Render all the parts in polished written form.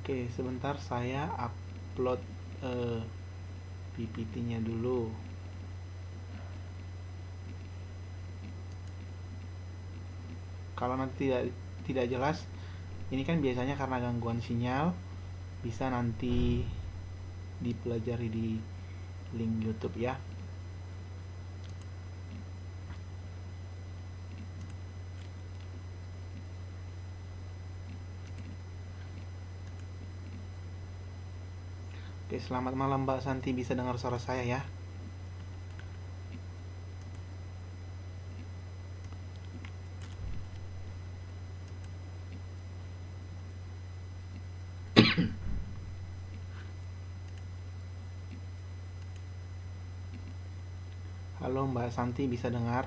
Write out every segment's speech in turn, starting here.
Oke, sebentar saya upload PPT-nya dulu. Kalau nanti tidak jelas, ini kan biasanya karena gangguan sinyal, bisa nanti dipelajari di link YouTube ya. Oke, selamat malam Mbak Santi, bisa dengar suara saya ya? Halo Mbak Santi, bisa dengar?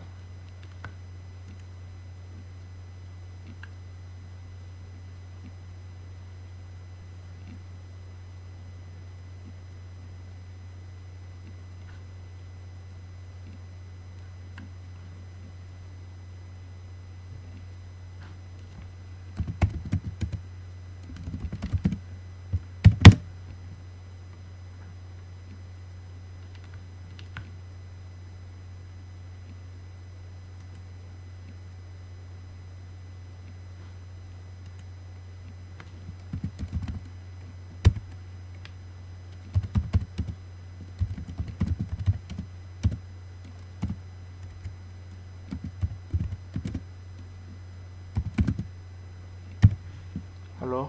Halo?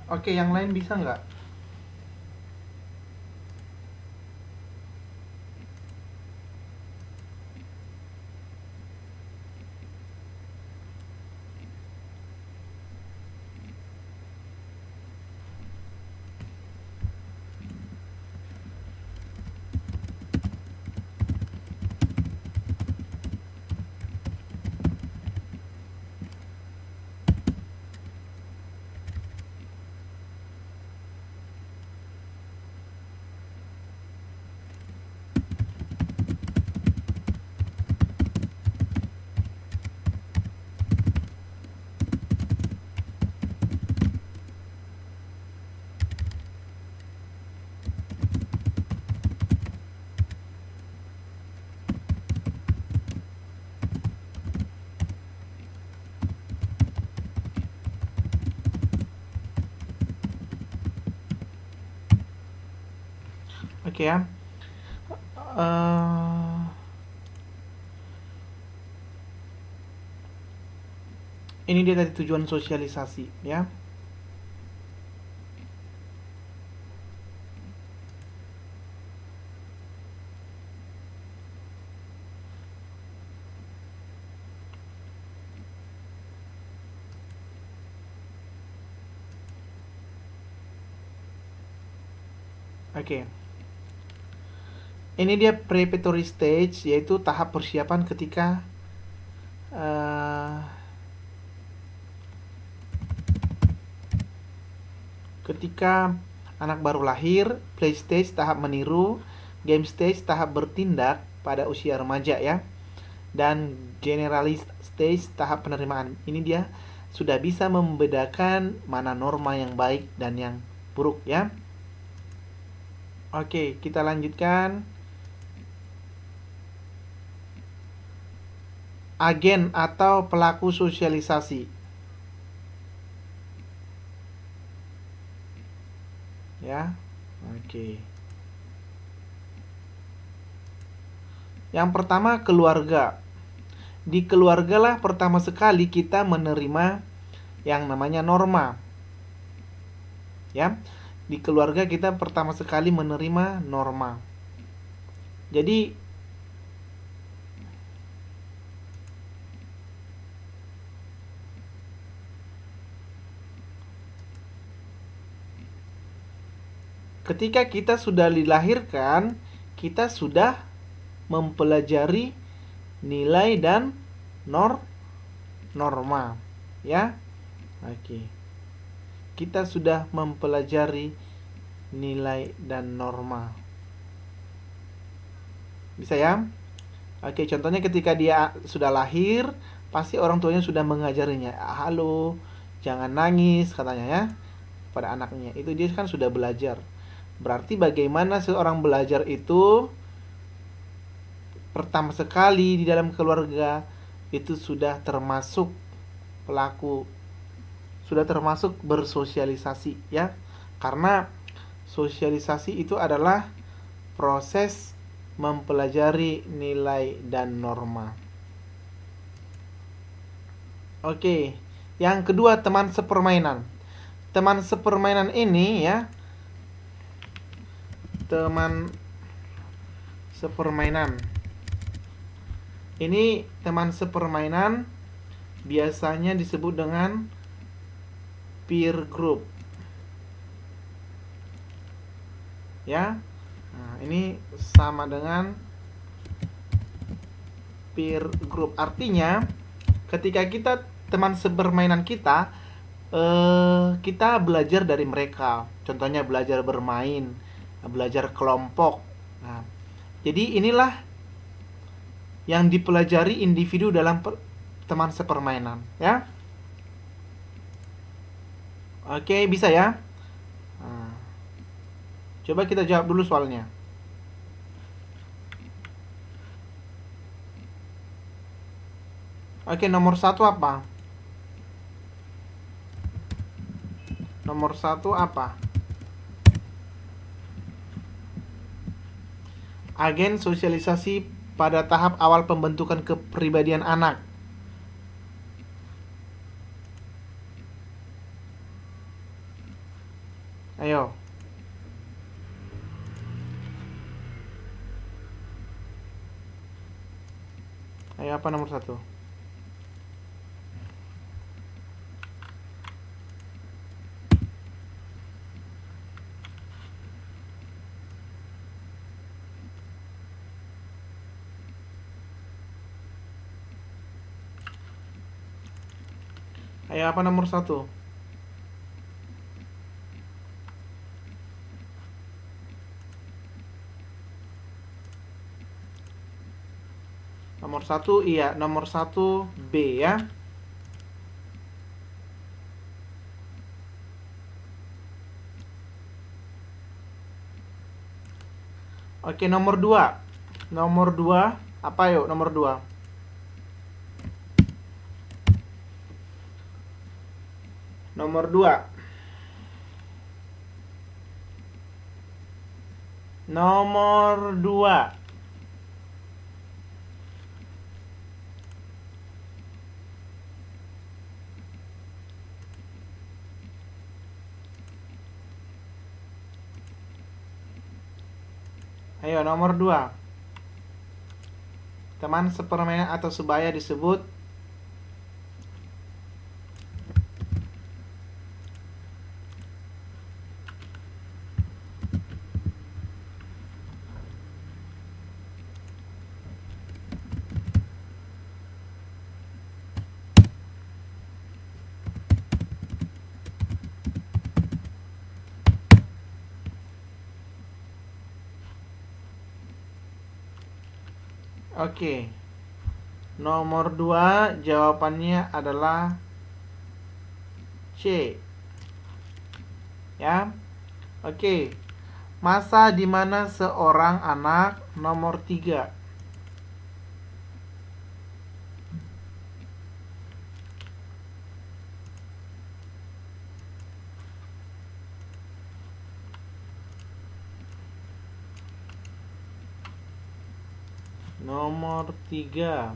Oke, yang lain bisa nggak? Oke ya. Eh, ini dia tadi tujuan sosialisasi ya. Oke. Ini dia preparatory stage, yaitu tahap persiapan eh, ketika anak baru lahir. Play stage tahap meniru, game stage tahap bertindak pada usia remaja ya, dan generalist stage tahap penerimaan. Ini dia sudah bisa membedakan mana norma yang baik dan yang buruk ya. Oke, kita lanjutkan. Agen atau pelaku sosialisasi ya. Oke. Yang pertama, keluarga. Di keluarga lah pertama sekali kita menerima yang namanya norma. Ya. Di keluarga kita pertama sekali menerima norma. Jadi ketika kita sudah dilahirkan, kita sudah mempelajari nilai dan norma, ya. Oke. Kita sudah mempelajari nilai dan norma. Bisa ya? Oke, contohnya ketika dia sudah lahir, pasti orang tuanya sudah mengajarinya. Halo, jangan nangis katanya ya pada anaknya. Itu dia kan sudah belajar. Berarti bagaimana seorang belajar itu pertama sekali di dalam keluarga itu sudah termasuk pelaku, sudah termasuk bersosialisasi ya. Karena sosialisasi itu adalah proses mempelajari nilai dan norma. Oke, yang kedua, teman sepermainan. Teman sepermainan ini ya, teman sepermainan. Ini teman sepermainan biasanya disebut dengan peer group. Ya. Nah, ini sama dengan peer group. Artinya, ketika kita teman sepermainan kita belajar dari mereka. Contohnya belajar bermain, belajar kelompok. Nah, jadi inilah yang dipelajari individu dalam teman sepermainan, ya. Oke, bisa ya. Nah, coba kita jawab dulu soalnya. Oke, nomor 1 apa? Nomor 1 apa? Agen sosialisasi pada tahap awal pembentukan kepribadian anak. Ayo. Ayo, apa nomor 1? Ayo, apa nomor 1? Nomor 1 iya, nomor 1 B ya. Oke, nomor 2. Nomor 2 apa yuk nomor 2? Nomor 2. Nomor 2. Ayo, nomor 2. Teman sepermainan atau sebaya disebut Oke. Nomor 2 jawabannya adalah C. Ya. Oke. Masa di mana seorang anak nomor 3. Nomor 3.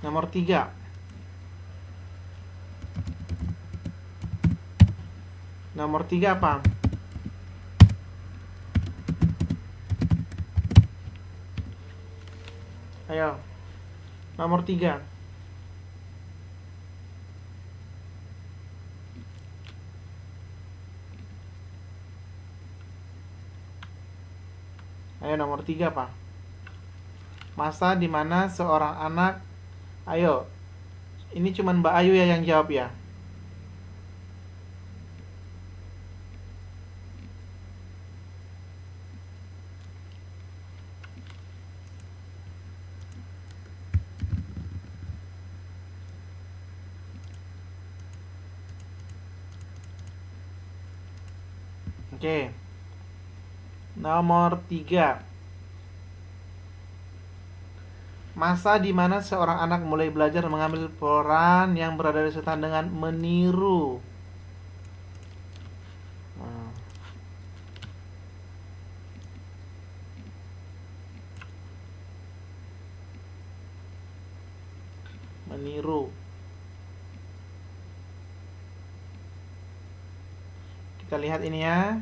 Nomor 3. Nomor 3 apa? Ayo. Nomor 3. Ayo, nomor 3 apa? Masa di mana seorang anak. Ayo. Ini cuman Mbak Ayu ya yang jawab ya. Oke. Nomor 3. Masa di mana seorang anak mulai belajar mengambil peran yang berada di setan dengan meniru. Meniru. Kita lihat ini ya.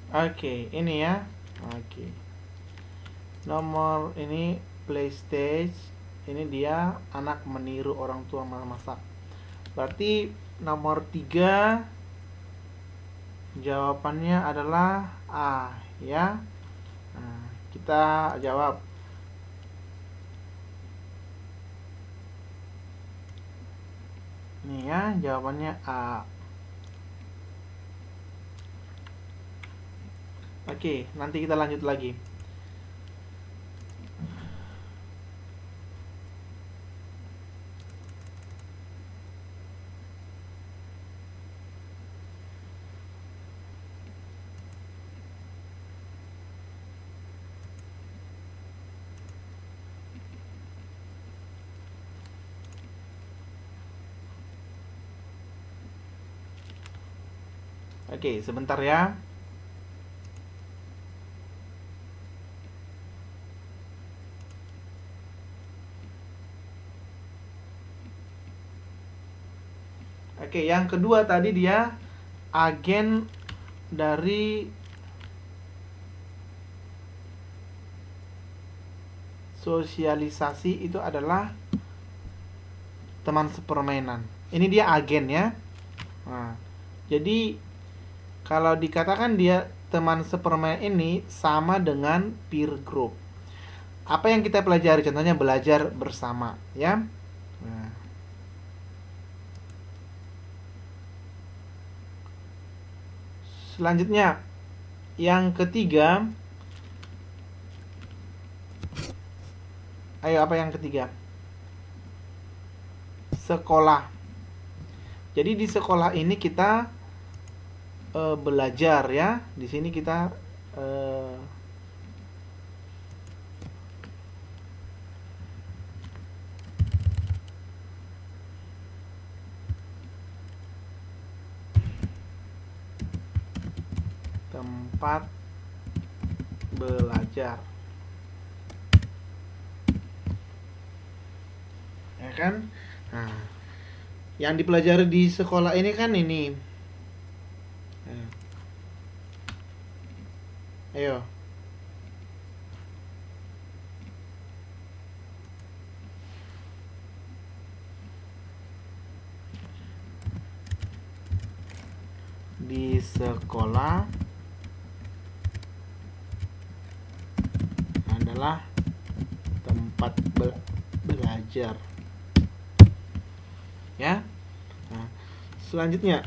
Oke, ini ya. Oke. Nomor ini play stage. Ini dia anak meniru orang tua memasak. Berarti nomor 3 jawabannya adalah A ya. Nah, kita jawab. Nih ya, jawabannya A. Oke, nanti kita lanjut lagi. Oke, sebentar ya. Oke, yang kedua tadi dia agen dari sosialisasi itu adalah teman sepermainan. Ini dia agen ya. Nah, jadi kalau dikatakan dia teman sepermainan ini sama dengan peer group. Apa yang kita pelajari? Contohnya belajar bersama ya. Nah. Selanjutnya yang ketiga. Ayo, apa yang ketiga? Sekolah. Jadi di sekolah ini kita belajar ya. Di sini kita tempat belajar. Ya kan? Nah, yang dipelajari di sekolah ini kan ini. Ayo. di sekolah adalah tempat belajar. Ya. Nah, selanjutnya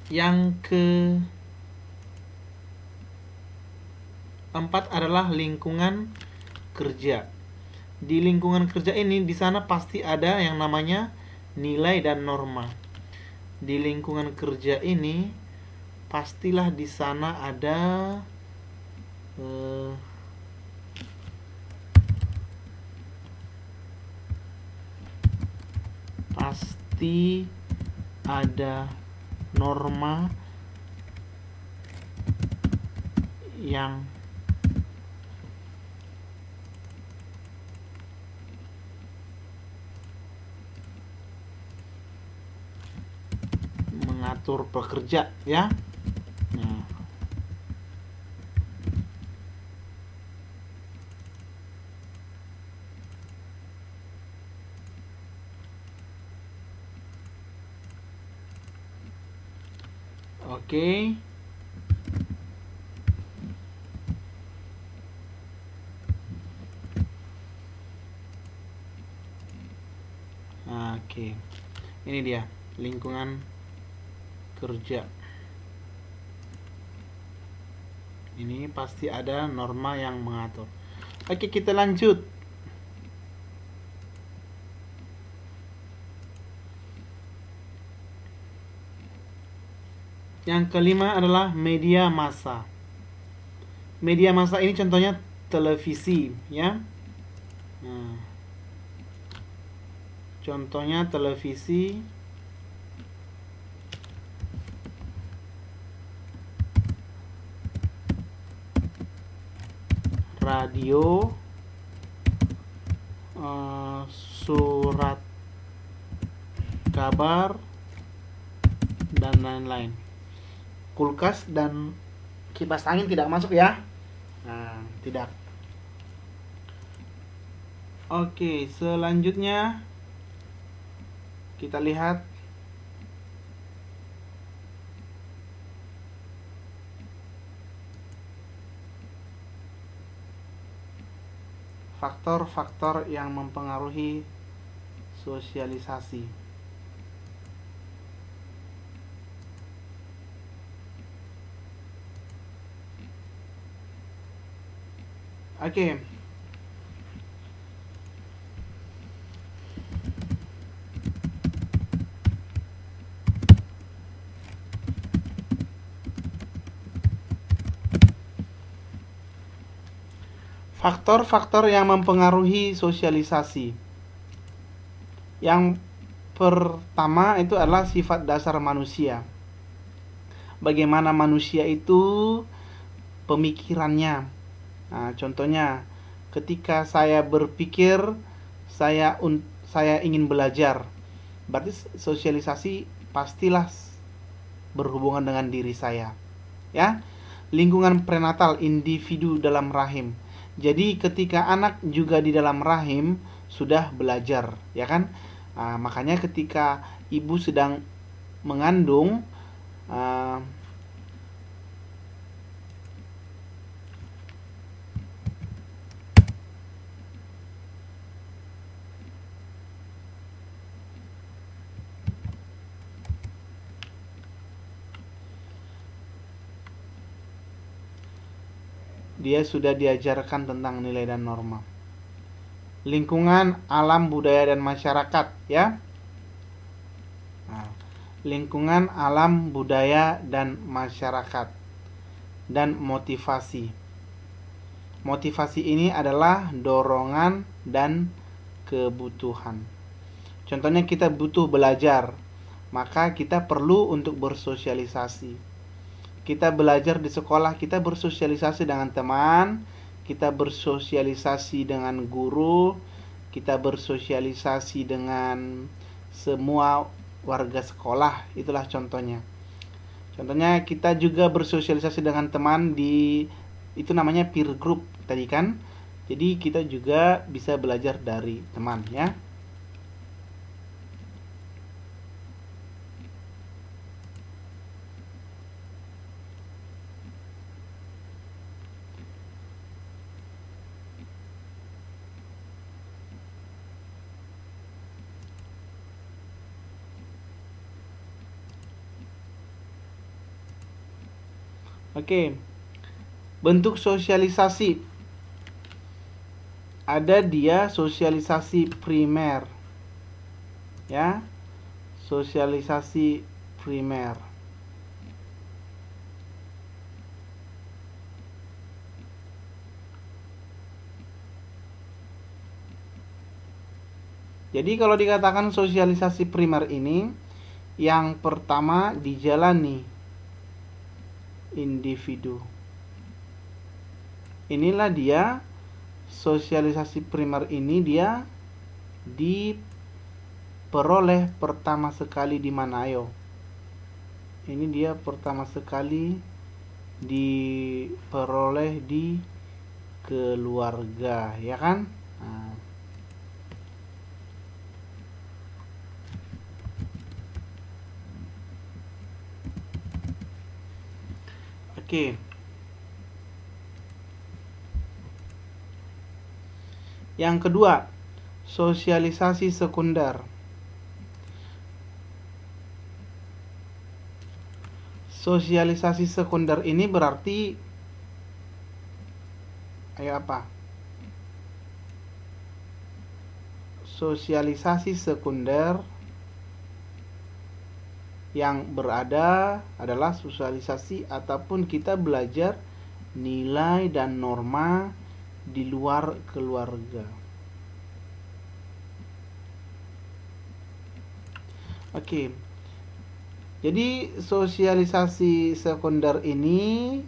yang keempat adalah lingkungan kerja. Di lingkungan kerja ini, di sana pasti ada yang namanya nilai dan norma. Di lingkungan kerja ini pastilah di sana ada pasti ada norma yang mengatur pekerja, ya. Nah, oke. Oke. Ini dia lingkungan kerja. Ini pasti ada norma yang mengatur. Oke, kita lanjut. Yang kelima adalah media massa. Media massa ini contohnya televisi, ya. Nah, contohnya televisi, radio, surat kabar, dan lain-lain. Kulkas dan kipas angin tidak masuk, ya. Nah, tidak. Oke, selanjutnya kita lihat faktor-faktor yang mempengaruhi sosialisasi. Oke. Faktor-faktor yang mempengaruhi sosialisasi. Yang pertama itu adalah sifat dasar manusia. Bagaimana manusia itu pemikirannya. Nah, contohnya ketika saya berpikir saya ingin belajar, berarti sosialisasi pastilah berhubungan dengan diri saya, ya. Lingkungan prenatal, individu dalam rahim. Jadi ketika anak juga di dalam rahim sudah belajar, ya kan? Nah, makanya ketika ibu sedang mengandung, dia sudah diajarkan tentang nilai dan norma. Lingkungan, alam, budaya, dan masyarakat, ya. Nah, lingkungan, alam, budaya, dan masyarakat. Dan motivasi. Motivasi ini adalah dorongan dan kebutuhan. Contohnya kita butuh belajar, maka kita perlu untuk bersosialisasi. Kita belajar di sekolah, kita bersosialisasi dengan teman, kita bersosialisasi dengan guru, kita bersosialisasi dengan semua warga sekolah. Itulah contohnya. Contohnya kita juga bersosialisasi dengan teman di Itu namanya peer group tadi kan. Jadi kita juga bisa belajar dari teman ya. Oke. Bentuk sosialisasi. Ada dia sosialisasi primer. Ya. Sosialisasi primer. Jadi kalau dikatakan sosialisasi primer ini, yang pertama dijalani individu. Inilah dia sosialisasi primer ini, dia diperoleh pertama sekali di mana, ayo? Ini dia pertama sekali diperoleh di keluarga, ya kan? Nah. Oke. Yang kedua, sosialisasi sekunder. Sosialisasi sekunder ini berarti apa? Sosialisasi sekunder yang berada adalah sosialisasi ataupun kita belajar nilai dan norma di luar keluarga. Oke. Jadi sosialisasi sekunder ini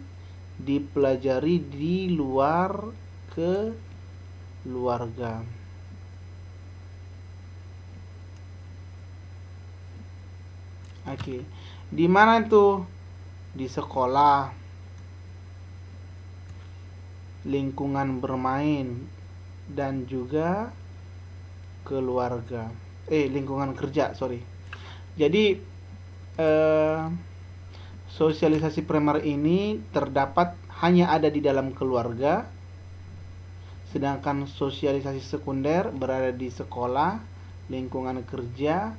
dipelajari di luar keluarga. Oke. Di mana itu? Di sekolah, lingkungan bermain, dan juga keluarga. Lingkungan kerja, sorry. Jadi sosialisasi primer ini terdapat hanya ada di dalam keluarga, sedangkan sosialisasi sekunder berada di sekolah, lingkungan kerja,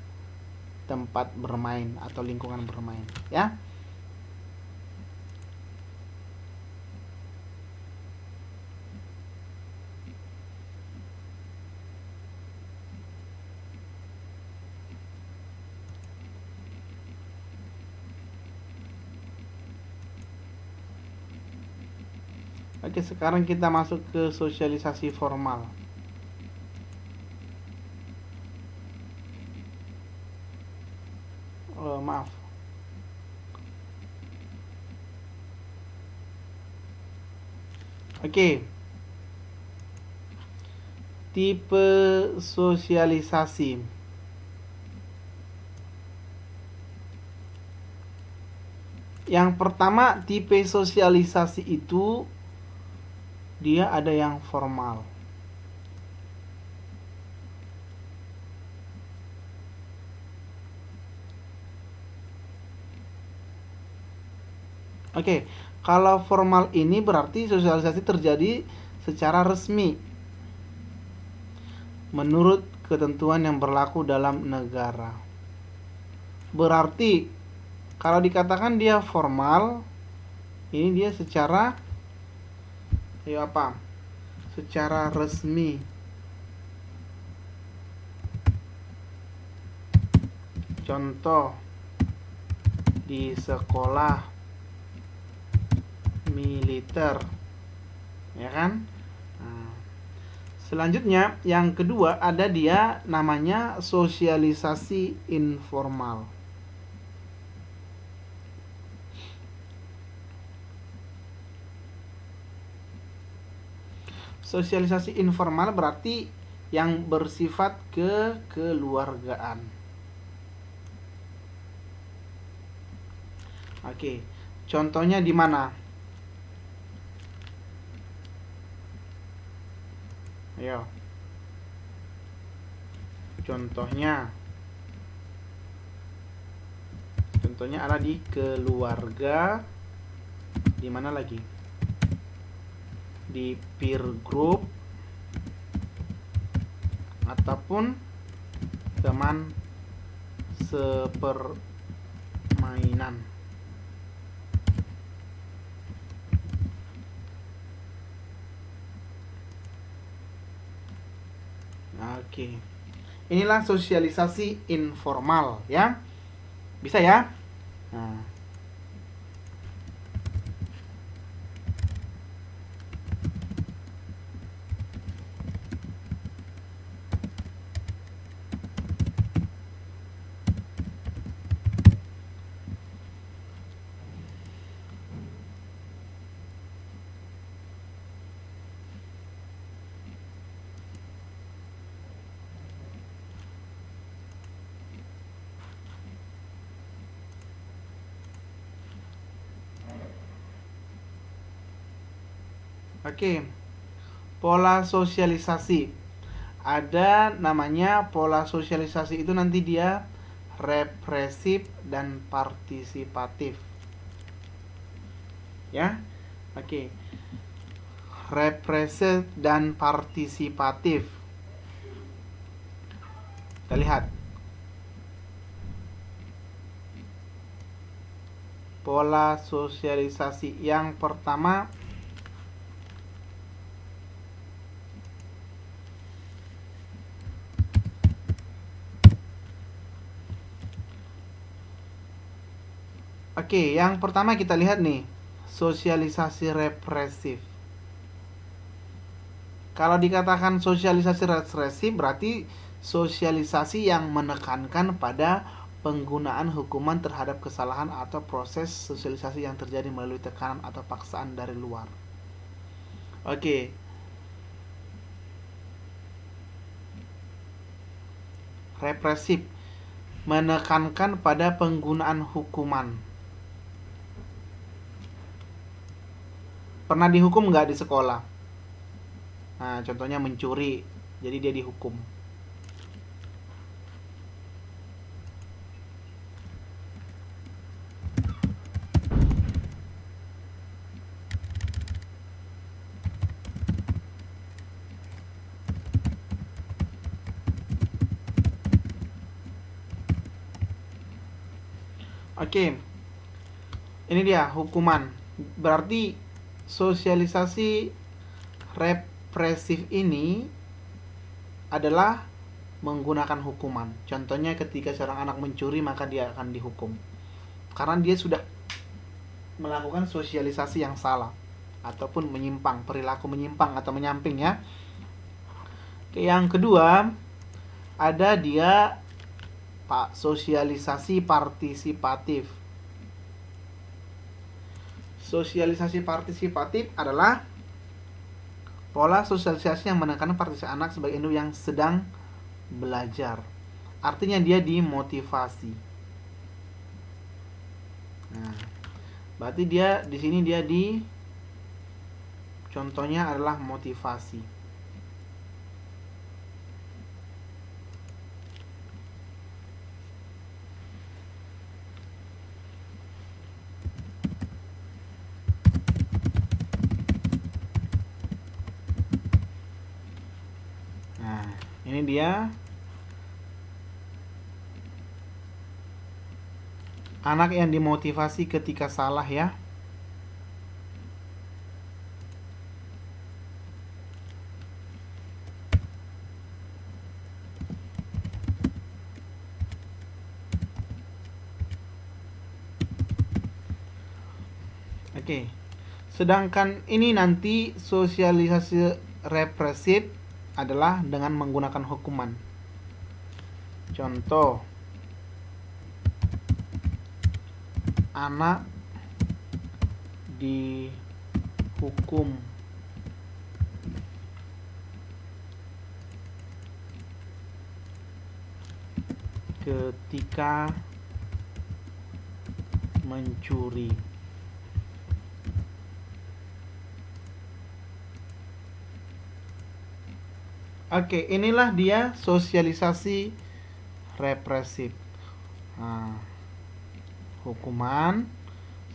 tempat bermain atau lingkungan bermain, ya. Oke, sekarang kita masuk ke sosialisasi formal. Maaf. Oke. Tipe sosialisasi. Yang pertama, tipe sosialisasi itu dia ada yang formal. Oke, kalau formal ini berarti sosialisasi terjadi secara resmi menurut ketentuan yang berlaku dalam negara. Berarti kalau dikatakan dia formal, ini dia secara secara resmi. Contoh di sekolah militer, ya kan? Nah, selanjutnya yang kedua ada dia namanya sosialisasi informal. Sosialisasi informal berarti yang bersifat kekeluargaan. Oke, contohnya di mana? Ayo. Contohnya ada di keluarga, di mana lagi? Di peer group, ataupun teman sepermainan. Oke. Inilah sosialisasi informal ya. Bisa ya? Nah. Oke. Pola sosialisasi. Ada namanya pola sosialisasi itu nanti dia represif dan partisipatif. Ya. Oke. Represif dan partisipatif. Kita lihat. Pola sosialisasi yang pertama, yang pertama kita lihat nih, sosialisasi represif. Kalau dikatakan sosialisasi represif berarti sosialisasi yang menekankan pada penggunaan hukuman terhadap kesalahan atau proses sosialisasi yang terjadi melalui tekanan atau paksaan dari luar. Oke. Represif menekankan pada penggunaan hukuman. Pernah dihukum nggak di sekolah? Nah, contohnya mencuri, jadi dia dihukum. Oke. Ini dia hukuman. Berarti sosialisasi represif ini adalah menggunakan hukuman. Contohnya ketika seorang anak mencuri maka dia akan dihukum. Karena dia sudah melakukan sosialisasi yang salah ataupun menyimpang, perilaku menyimpang atau menyamping ya. Yang kedua, ada dia sosialisasi partisipatif. Sosialisasi partisipatif adalah pola sosialisasi yang menekankan partisipasi anak sebagai individu yang sedang belajar. Artinya dia dimotivasi. Nah, berarti dia di sini dia contohnya adalah motivasi. Ini dia anak yang dimotivasi ketika salah ya. Oke. Sedangkan ini nanti sosialisasi represif adalah dengan menggunakan hukuman. Contoh, anak dihukum ketika mencuri. Oke, inilah dia sosialisasi represif. Nah, hukuman,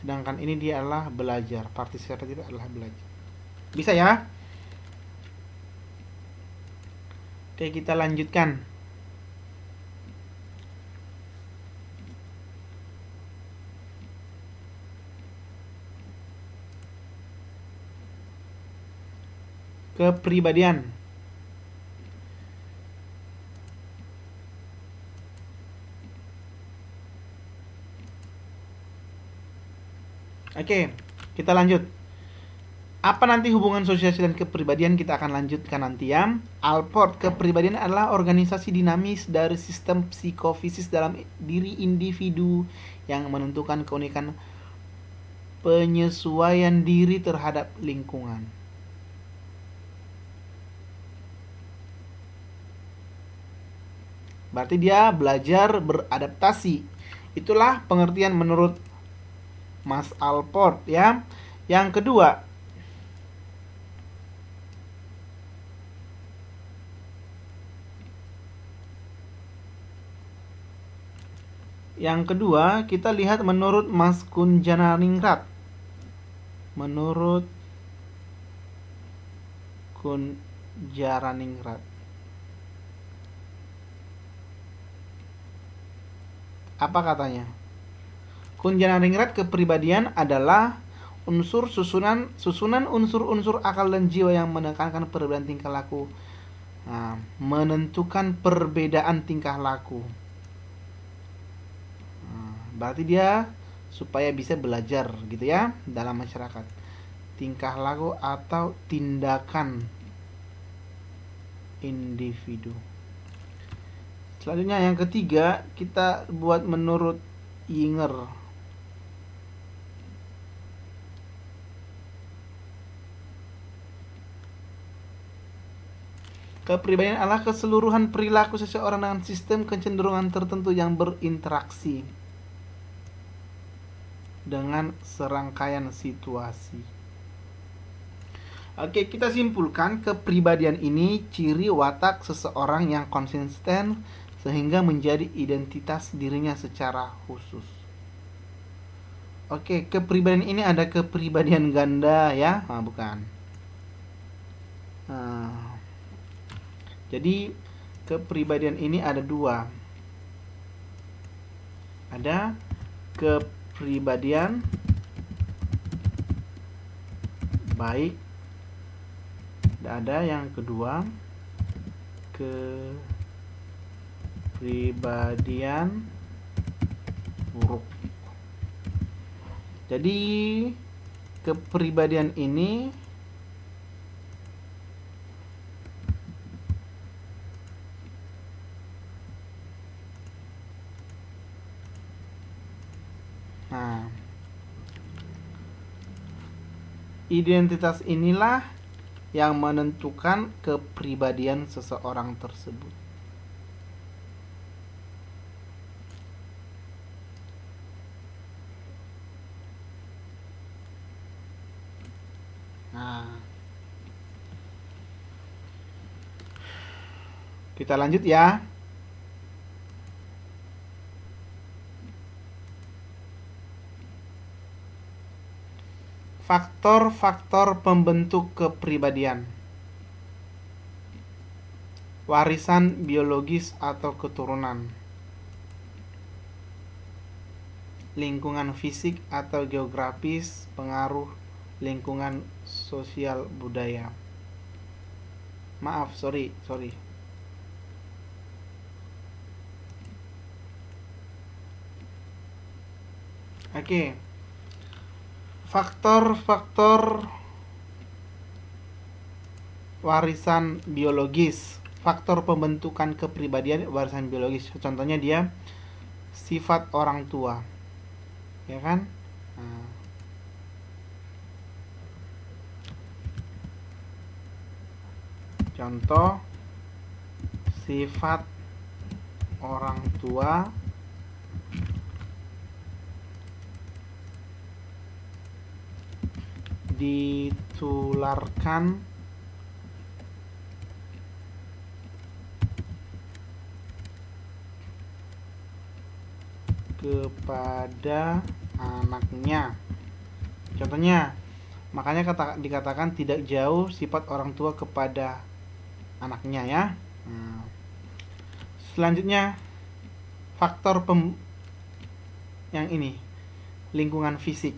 sedangkan ini dia adalah belajar. Partisipatif adalah belajar. Bisa ya? Oke, kita lanjutkan. Kepribadian. Oke, kita lanjut. Apa nanti hubungan sosialisasi dan kepribadian, kita akan lanjutkan nanti ya. Alport, kepribadian adalah organisasi dinamis dari sistem psikofisis dalam diri individu yang menentukan keunikan penyesuaian diri terhadap lingkungan. Berarti dia belajar beradaptasi. Itulah pengertian menurut Mas Alport ya. Yang kedua, kita lihat menurut Mas Kunjananingrat. Menurut Kunjananingrat. Apa katanya? Kunjananingrat, kepribadian adalah susunan unsur-unsur akal dan jiwa yang menekankan perbedaan tingkah laku. Nah, menentukan perbedaan tingkah laku. Nah, berarti dia supaya bisa belajar gitu ya dalam masyarakat. Tingkah laku atau tindakan individu. Selanjutnya yang ketiga, kita buat menurut Yinger. Kepribadian adalah keseluruhan perilaku seseorang dengan sistem kecenderungan tertentu yang berinteraksi dengan serangkaian situasi. Oke, kita simpulkan kepribadian ini ciri watak seseorang yang konsisten sehingga menjadi identitas dirinya secara khusus. Oke, kepribadian ini ada kepribadian ganda ya? Bukan. Jadi kepribadian ini ada dua. Ada kepribadian baik, dan ada yang kedua kepribadian buruk. Jadi kepribadian ini identitas inilah yang menentukan kepribadian seseorang tersebut. Kita lanjut ya. Faktor-faktor pembentuk kepribadian. Warisan biologis atau keturunan. Lingkungan fisik atau geografis, pengaruh lingkungan sosial budaya. Sorry. Oke. Faktor-faktor warisan biologis. Faktor pembentukan kepribadian warisan biologis. Contohnya dia sifat orang tua. Ya kan? Contoh sifat orang tua ditularkan kepada anaknya. Contohnya, makanya dikatakan tidak jauh sifat orang tua kepada anaknya ya. Nah, selanjutnya faktor yang ini, lingkungan fisik.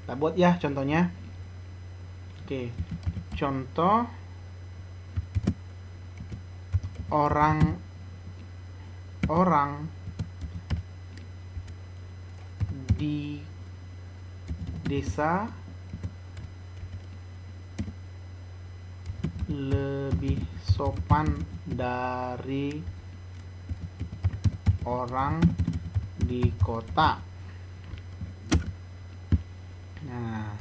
Kita buat ya contohnya. Oke, contoh orang di desa lebih sopan dari orang di kota. Nah,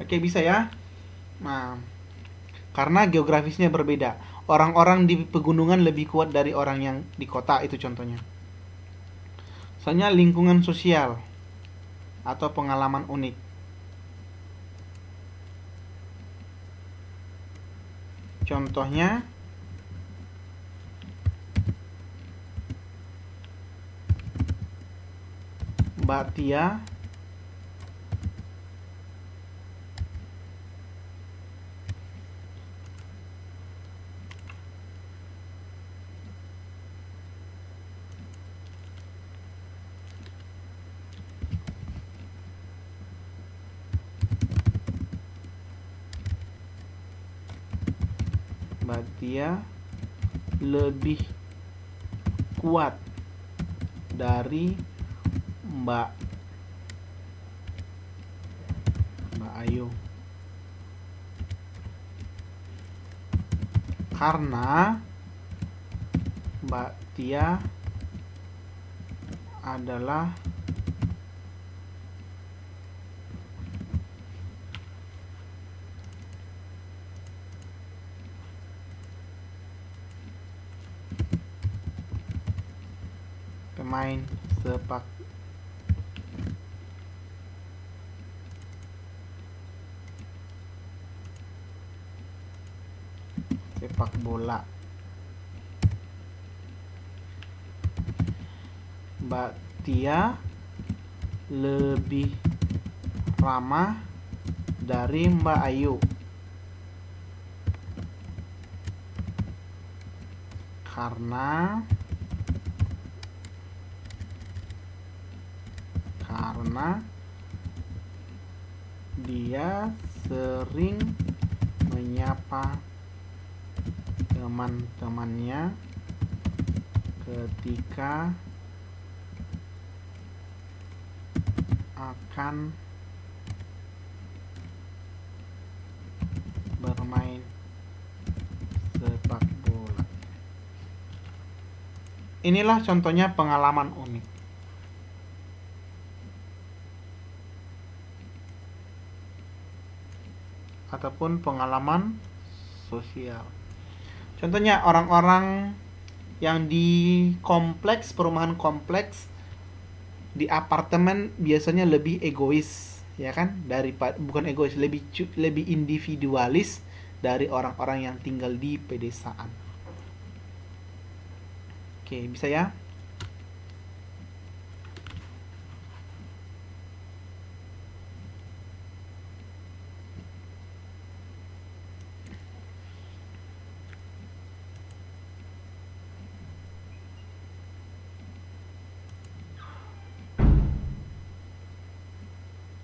oke bisa ya. Nah, karena geografisnya berbeda. Orang-orang di pegunungan lebih kuat dari orang yang di kota, itu contohnya. Soalnya lingkungan sosial atau pengalaman unik. Contohnya Mbak Tia lebih kuat dari Mbak Ayu karena Mbak Tia adalah pemain sepak bola. Mbak Tia lebih ramah dari Mbak Ayu karena dia sering menyapa teman-temannya ketika akan bermain sepak bola. Inilah contohnya pengalaman unik ataupun pengalaman sosial. Contohnya orang-orang yang di perumahan kompleks, di apartemen biasanya lebih egois, ya kan? Daripada bukan egois, lebih individualis dari orang-orang yang tinggal di pedesaan. Oke, bisa ya?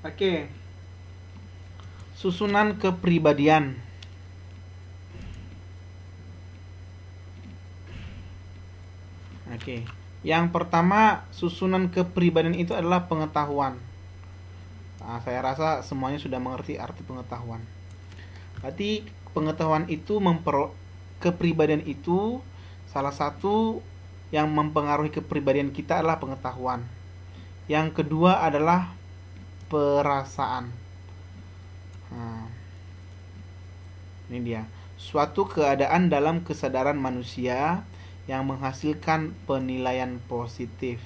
Oke. Susunan kepribadian. Oke. Yang pertama, susunan kepribadian itu adalah pengetahuan. Nah, saya rasa semuanya sudah mengerti arti pengetahuan. Berarti pengetahuan itu kepribadian itu salah satu yang mempengaruhi kepribadian kita adalah pengetahuan. Yang kedua adalah perasaan. Nah, ini dia. Suatu keadaan dalam kesadaran manusia yang menghasilkan penilaian positif.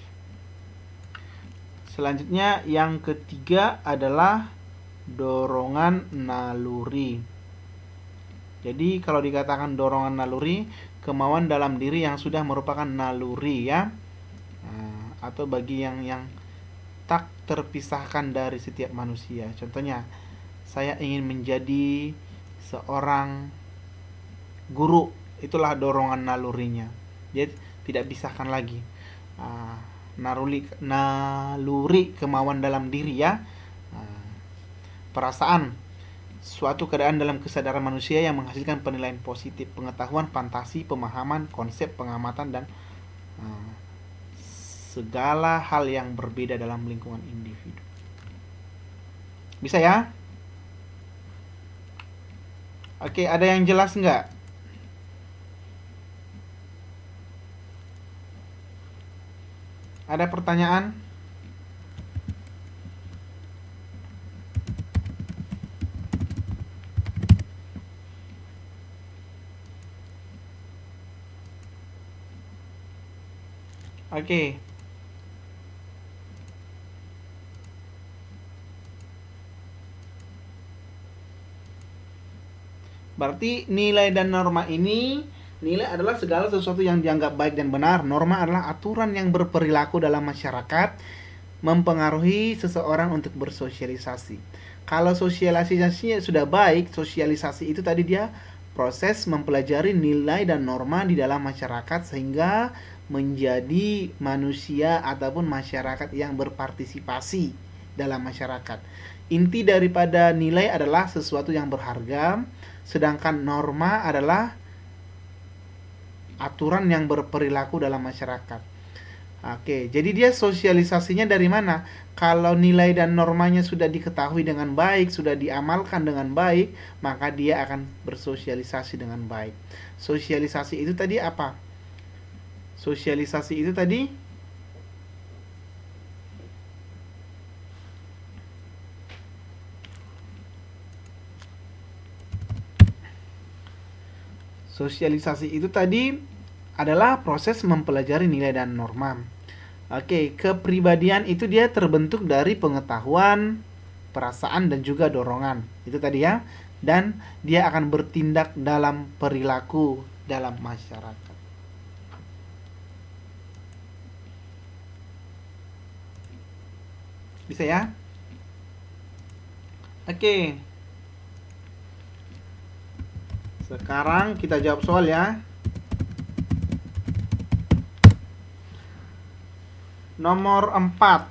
Selanjutnya yang ketiga adalah dorongan naluri. Jadi kalau dikatakan dorongan naluri, kemauan dalam diri yang sudah merupakan naluri ya. Atau bagi yang tak terpisahkan dari setiap manusia. Contohnya, saya ingin menjadi seorang guru, itulah dorongan nalurinya. Dia tidak pisahkan lagi. Naluri kemauan dalam diri ya. Perasaan, suatu keadaan dalam kesadaran manusia yang menghasilkan penilaian positif, pengetahuan, fantasi, pemahaman, konsep, pengamatan, dan segala hal yang berbeda dalam lingkungan individu. Bisa ya? Oke, ada yang jelas nggak? Ada pertanyaan? Oke. Berarti nilai dan norma ini, nilai adalah segala sesuatu yang dianggap baik dan benar. Norma adalah aturan yang berperilaku dalam masyarakat, mempengaruhi seseorang untuk bersosialisasi. Kalau sosialisasinya sudah baik, sosialisasi itu tadi dia proses mempelajari nilai dan norma di dalam masyarakat sehingga menjadi manusia ataupun masyarakat yang berpartisipasi dalam masyarakat. Inti daripada nilai adalah sesuatu yang berharga, sedangkan norma adalah aturan yang berperilaku dalam masyarakat. Oke, jadi dia sosialisasinya dari mana? Kalau nilai dan normanya sudah diketahui dengan baik, sudah diamalkan dengan baik, maka dia akan bersosialisasi dengan baik. Sosialisasi itu tadi apa? Sosialisasi itu tadi adalah proses mempelajari nilai dan norma. Oke, kepribadian itu dia terbentuk dari pengetahuan, perasaan, dan juga dorongan. Itu tadi ya. Dan dia akan bertindak dalam perilaku dalam masyarakat. Bisa ya? Oke. Sekarang kita jawab soal ya. Nomor 4.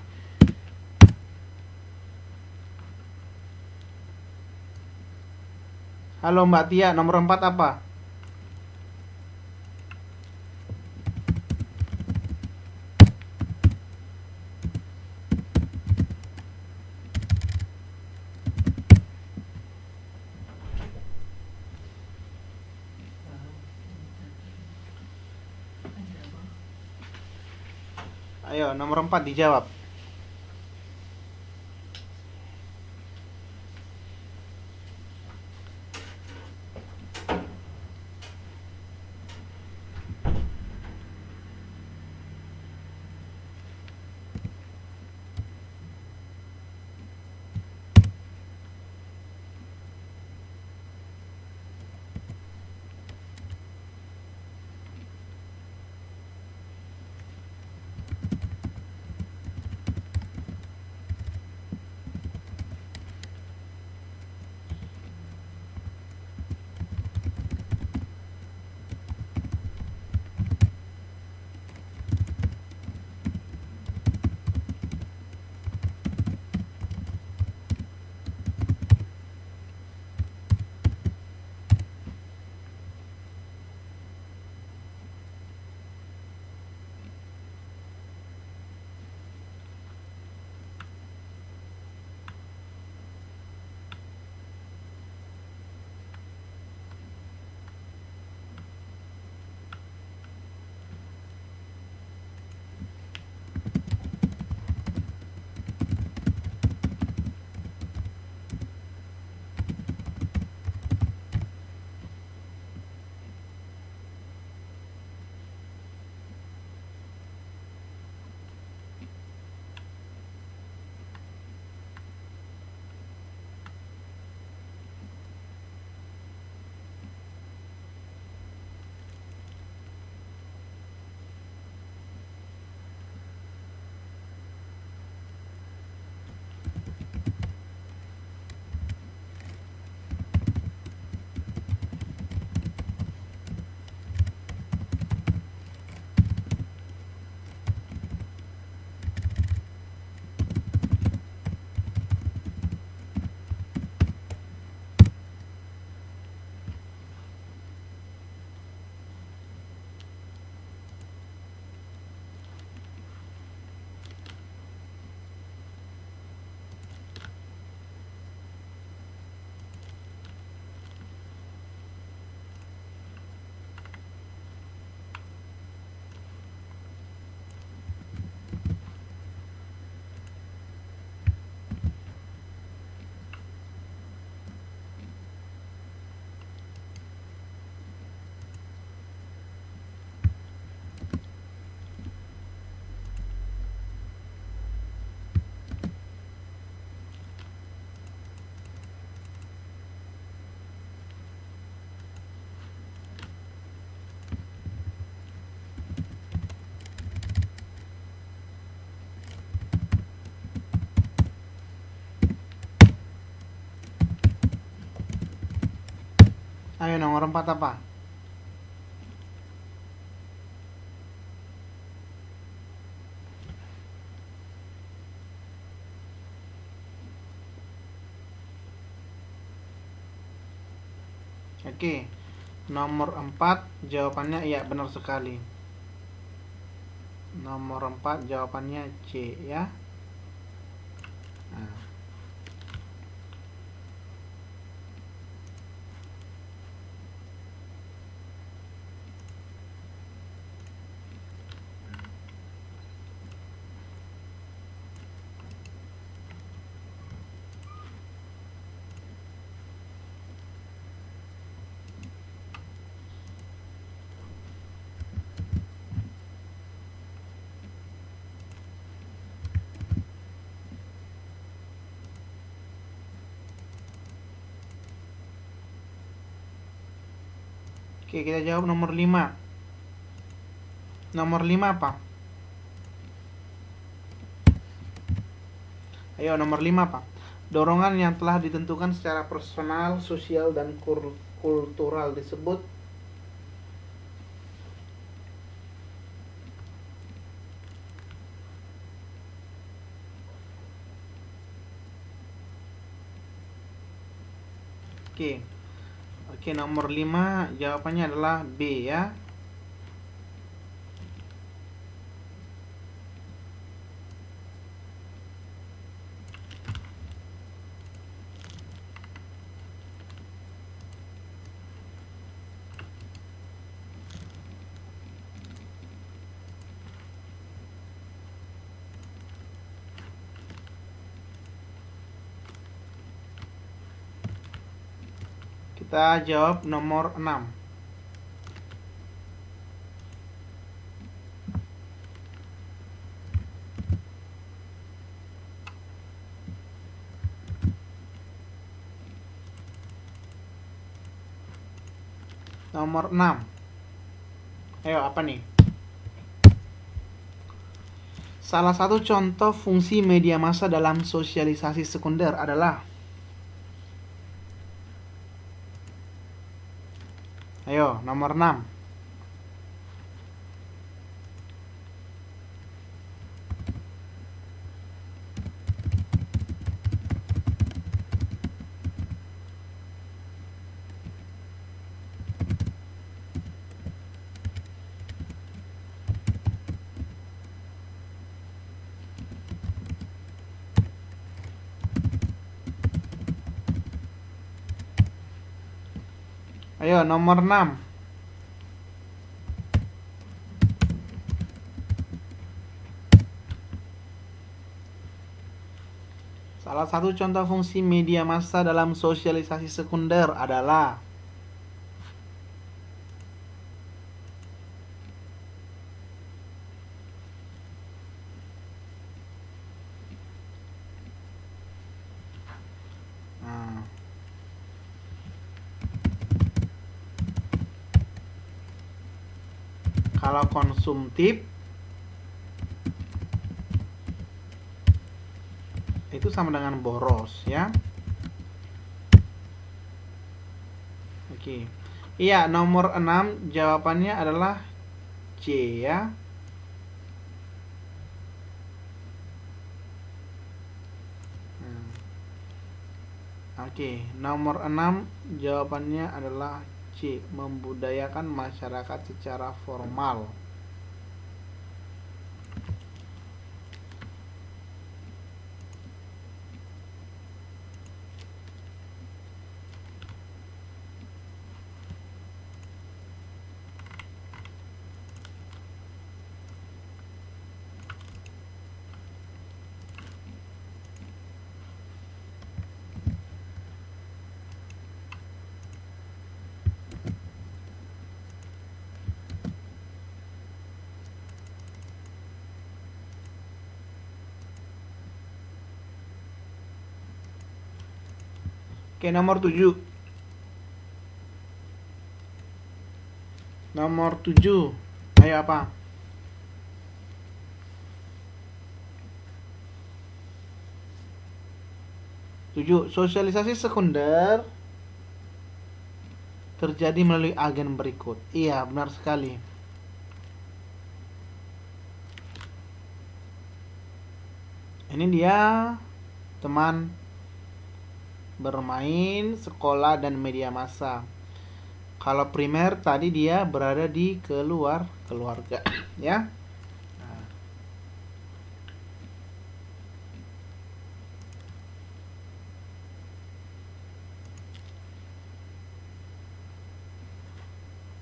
Halo Mbak Tia, nomor 4 apa? Ayo, nomor 4 dijawab. Ayo nomor 4 apa? Oke, nomor 4 jawabannya iya, benar sekali. Nomor 4 jawabannya C ya. Nah, oke, kita jawab nomor 5. Nomor 5 apa? Ayo, nomor 5 apa? Dorongan yang telah ditentukan secara personal, sosial, dan kultural disebut Oke. Oke, nomor 5 jawabannya adalah B ya. Kita jawab nomor 6. Nomor 6. Ayo, apa nih? Salah satu contoh fungsi media massa dalam sosialisasi sekunder adalah Ayo, nomor 6. Ayo, nomor 6. Salah satu contoh fungsi media massa dalam sosialisasi sekunder adalah Nah, kalau konsumtif itu sama dengan boros ya. Oke. Iya, nomor 6 jawabannya adalah C ya. Oke, nomor 6 jawabannya adalah C, membudayakan masyarakat secara formal. Oke, nomor 7. Nomor 7. Ayo apa? Tujuh, sosialisasi sekunder terjadi melalui agen berikut. Iya, benar sekali. Ini dia teman bermain, sekolah, dan media massa. Kalau primer tadi dia berada di keluarga, ya. Nah,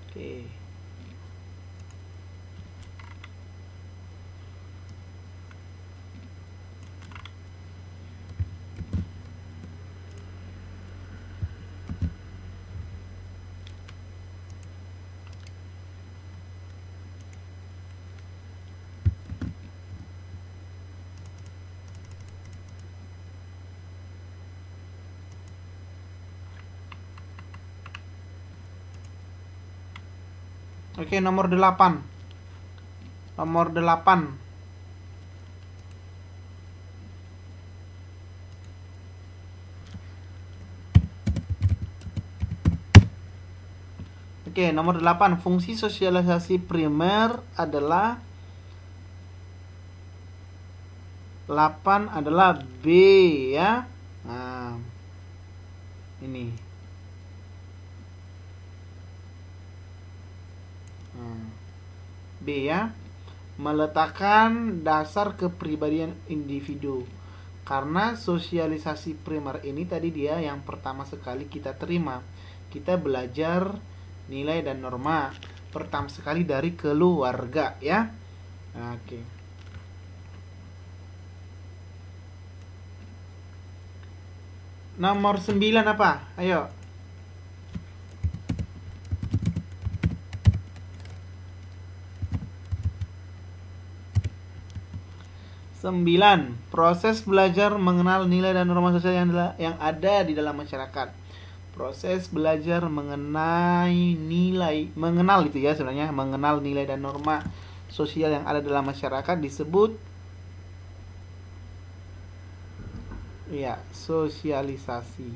oke. Oke, nomor 8. Nomor 8. Oke, nomor 8. Fungsi sosialisasi primer adalah 8 adalah B, ya. Nah, ini. B, ya. Meletakkan dasar kepribadian individu. Karena sosialisasi primer ini tadi dia yang pertama sekali kita terima. Kita belajar nilai dan norma pertama sekali dari keluarga, ya. Oke. Nomor 9 apa? Ayo. Sembilan, proses belajar mengenal nilai dan norma sosial yang ada di dalam masyarakat. Proses belajar mengenal itu ya sebenarnya, mengenal nilai dan norma sosial yang ada dalam masyarakat disebut ya sosialisasi.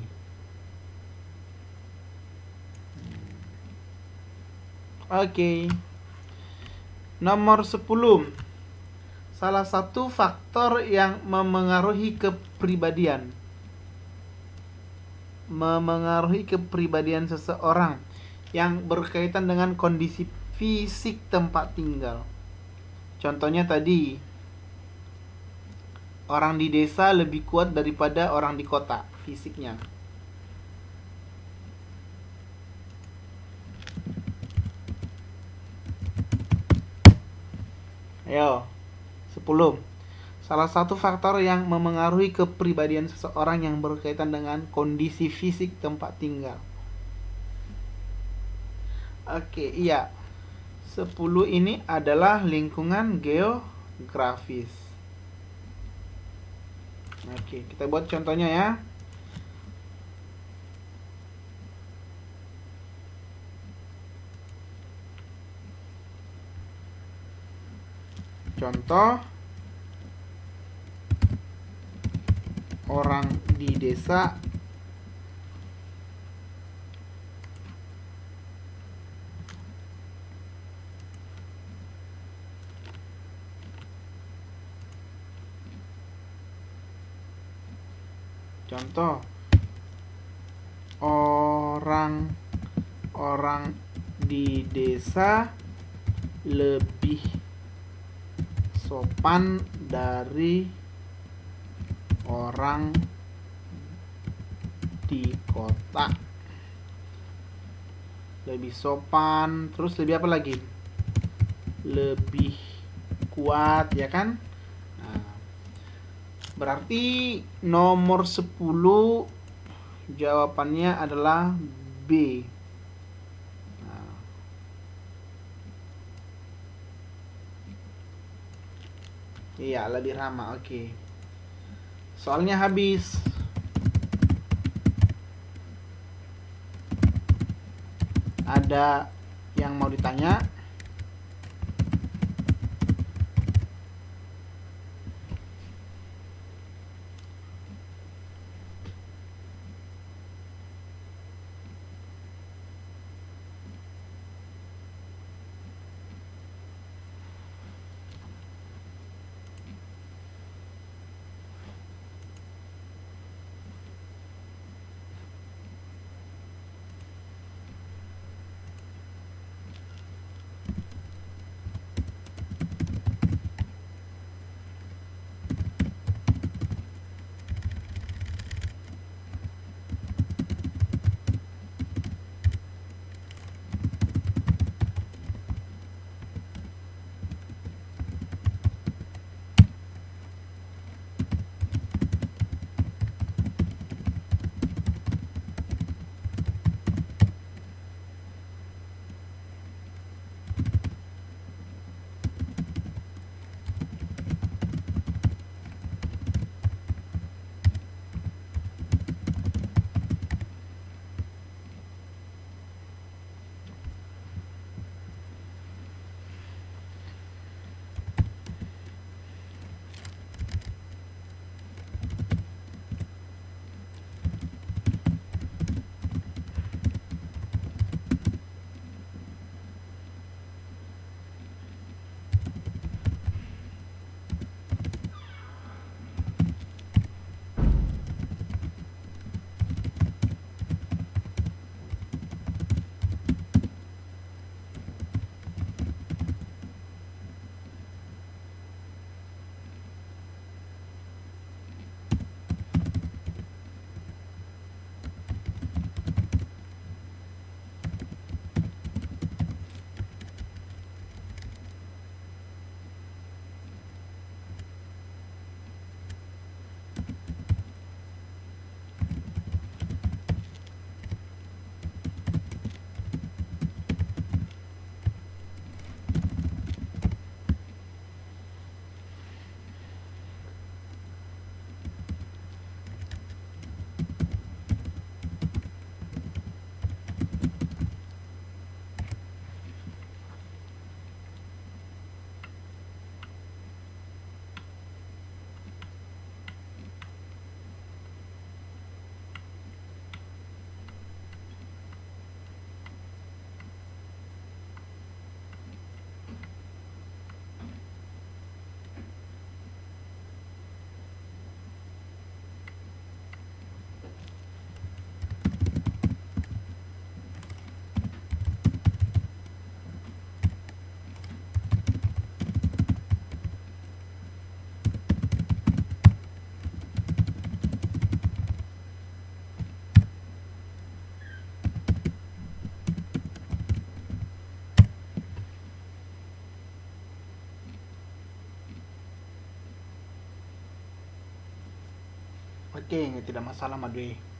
Oke. Nomor 10. Salah satu faktor yang memengaruhi kepribadian seseorang yang berkaitan dengan kondisi fisik tempat tinggal. Contohnya tadi, orang di desa lebih kuat daripada orang di kota fisiknya. Ayo, 10. Salah satu faktor yang memengaruhi kepribadian seseorang yang berkaitan dengan kondisi fisik tempat tinggal. Oke, iya. 10 ini adalah lingkungan geografis. Oke, kita buat contohnya ya. Contoh, orang di desa orang di desa lebih sopan dari orang di kota. Lebih sopan, terus lebih apa lagi? Lebih kuat, ya kan? Nah, berarti nomor 10 jawabannya adalah B. Iya, lebih ramah. Oke. Soalnya habis. Ada yang mau ditanya? Oke, tidak masalah Madwe.